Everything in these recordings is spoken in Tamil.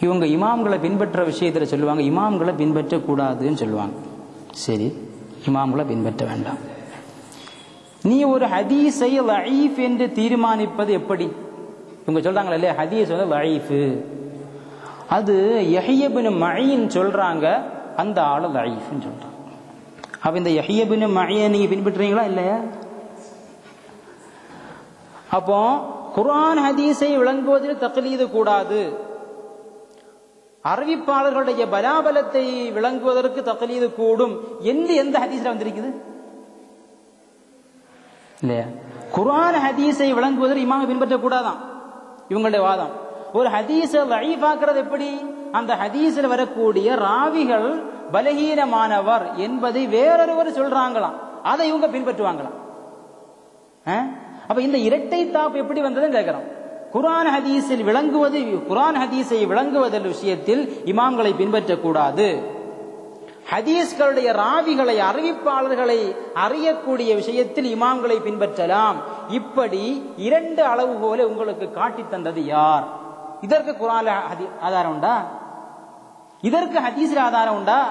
இவங்க இமாம்களை பின்பற்ற விஷயத்தில் சொல்லுவாங்க, இமாம்களை பின்பற்றக்கூடாதுன்னு சொல்லுவாங்க. சரி, இமாம்களை பின்பற்ற வேண்டாம். நீ ஒரு ஹதீஸை லஈஃப் என்று தீர்மானிப்பது எப்படி? இவங்க சொல்றாங்களே இல்லையா, ஹதீஸ் வந்து லஈஃப், அது யஹ்யா இப்னு மஈன் சொல்றாங்க, அந்த ஆளு லஈஃப்னு சொல்றாங்க. அப்ப இந்த யஹ்யா இப்னு மஈனை நீங்க பின்பற்றுறீங்களா இல்லையா? அப்போ குர்ஆன் ஹதீஸை விளங்குவதில் தக்லீது கூடாது, அறிவிப்பாளர்களுடைய பலாபலத்தை விளங்குவதற்கு தக்லீது கூடும் என்று எந்த ஹதீஸ்ல வந்திருக்குது இல்லையா? குர்ஆன் ஹதீஸை விளங்குவதில் இமாமை பின்பற்றக்கூடாதான் இவங்களுடைய வாதம். ஒரு ஹதீஸை லஈஃப் ஆக்குறது எப்படி? அந்த ஹதீஸில் வரக்கூடிய ராவிகள் பலகீனமானவர் என்பதை வேறொருவர் சொல்றாங்களாம், அதை இவங்க பின்பற்றுவாங்களாம். அப்ப இந்த இரட்டை தாப்பு எப்படி வந்ததுன்னு கேட்கிறோம். குர்ஆன் ஹதீஸில் விளங்குவது, குர்ஆன் ஹதீஸை விளங்குவதில் விஷயத்தில் இமாம்களை பின்பற்றக்கூடாது, ஹதீஸ்களுடைய ராவிகளை அறிவிப்பாளர்களை அறியக்கூடிய விஷயத்தில் இமாம்களை பின்பற்றலாம். இப்படி இரண்டு அளவுகோலை உங்களுக்கு காட்டி தந்தது யார்? இதற்கு குர்ஆன்ல ஆதாரம் உண்டா? இதற்கு ஹதீஸ்ல ஆதாரம் உண்டா?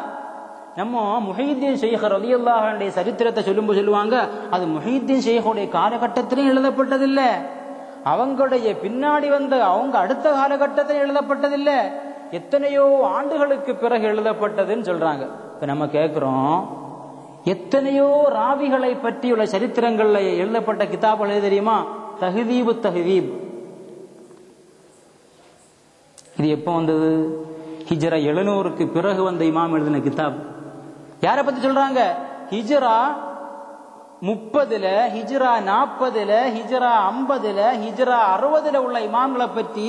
நம்ம முஹைதீன் ஷைഖ் ரலியல்லாஹு அன்ஹு சரித்திரத்தை சொல்லுவாங்க, அது முஹைதீன் ஷைഖுடைய காலகட்டத்திலும் எழுதப்பட்டதில்லை, அவங்களுடைய பின்னாடி வந்த அவங்க அடுத்த காலகட்டத்தில் எழுதப்பட்டதில்லை, எத்தனையோ ஆண்டுகளுக்கு பிறகு எழுதப்பட்டதுன்னு சொல்றாங்க. இப்ப நம்ம கேட்கிறோம், எத்தனையோ ராவிகளை பற்றியுள்ள சரித்திரங்கள்ல எழுதப்பட்ட கிதாபுகள் எது தெரியுமா? தஹ்தீபு தஹ்தீப். இது எப்போ வந்தது? ஹிஜ்ரா 700க்கு பிறகு வந்த இமாம் எழுதின கிதாப். யாரை பத்தி சொல்றாங்க? ஹிஜ்ரா 30ல, ஹிஜ்ரா 40ல, ஹிஜ்ரா 50ல, ஹிஜ்ரா 60ல உள்ள இமாம்களை பற்றி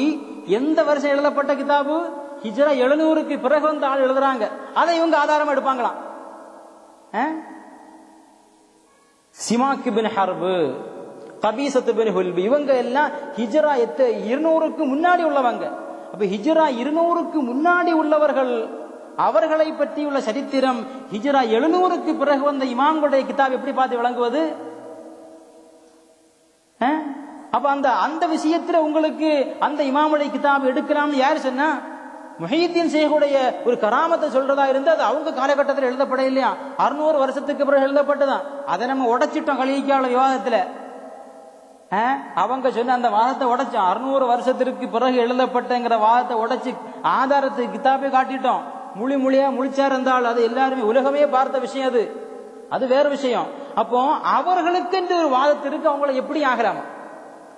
எந்த வருஷம் எழுதப்பட்ட கிதாபு? ஹிஜ்ரா 700க்கு பிறகு வந்து ஆள் எழுதுறாங்க. அதை இவங்க ஆதாரம் எடுப்பாங்களாம். சிமாக் இப்னு ஹர்ப், கபீசத் இப்னு ஹுல்பி, இவங்க எல்லாம் ஹிஜ்ரா 200க்கு முன்னாடி உள்ளவங்க. அப்ப ஹிஜ்ரா 200க்கு முன்னாடி உள்ளவர்கள், அவர்களை பற்றியுள்ள சரித்திரம் ஹிஜ்ரா 700க்கு பிறகு வந்த இமாம்களுடைய கிதாப் எப்படி பார்த்து விளங்குவது? அப்ப அந்த விஷயத்துல உங்களுக்கு அந்த இமாமுடைய கிதாப் எடுக்கலாம்னு யாரு சொன்னா? முஹைதீன் ஷைഖுடைய ஒரு கராமத்தை சொல்றதா இருந்து அது அவங்க காலகட்டத்தில் எழுதப்பட இல்லையா, 600 வருஷத்துக்கு பிறகு எழுதப்பட்டதான். அதை நம்ம உடைச்சிட்டோம் கலீக்கால விவாதத்துல. அவங்க சொன்ன அந்த வாதத்தை உடைச்சோம், 600 வருஷத்திற்கு பிறகு எழுதப்பட்டங்கிற வாதத்தை உடைச்சு ஆதாரத்துக்கு கிதாபே காட்டிட்டோம். மொழியா முழிச்சார் இருந்தால் அது எல்லாருமே உலகமே பார்த்த விஷயம், அது வேற விஷயம். அப்போ அவர்களுக்கு என்று ஒரு வாதத்திற்கு அவங்களை எப்படி ஆகலாம்?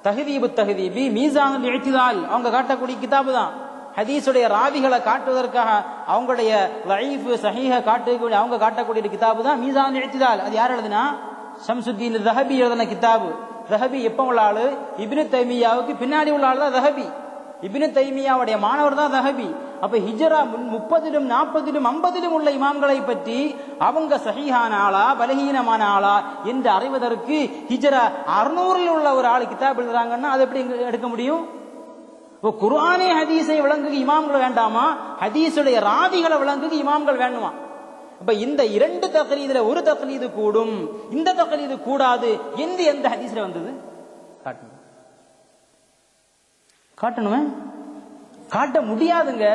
தஹ்தீபு தஹ்தீபி, மீசானுல் இஅ்திதால் அவங்க காட்டக்கூடிய கிதாபு தான். ஹதீஸுடைய ராவிகளை காட்டுவதற்காக அவங்களுடைய லஈஃப் சஹீஹ காட்டக்கூடிய அவங்க காட்டக்கூடிய கிதாபு தான் மீசானுல் இஅ்திதால். அது யார் எழுதுனா? ஷம்சுத்தீன் ஸஹபி எழுதின கிதாபு. ஸஹபி எப்ப உள்ள ஆளு? இப்னு தைமியாவுக்கு பின்னாடி உள்ள ஆளு தான் ஸஹபி. இப்னு தைமியாவுடைய மாணவர் தான் ஸஹபி. அப்ப ஹிஜ்ரா 30லும் 40லும் 50லும் உள்ள இமாம்களை பற்றி அவங்க சஹீஹான ஆளா பலஹீனமான ஆளா என்று அறிவதற்கு ஹிஜ்ரா 600ல் உள்ள ஒரு ஆள் கிதாப் எழுதுறாங்கன்னா அதை எப்படி எடுக்க முடியும்? குர்ஆனே ஹதீஸை விளங்குக இமாம்கள் வேண்டாமா? ஹதீஸுடைய ராவிகளை விளங்குக இமாம்கள் வேண்டுமா? அப்ப இந்த இரண்டு தக்லீதுல ஒரு தக்லீது கூடும், இந்த தக்லீது கூடாது என்று எந்த ஹதீஸ்ல வந்தது? காட்டணுமே, காட்ட முடியாதுங்க.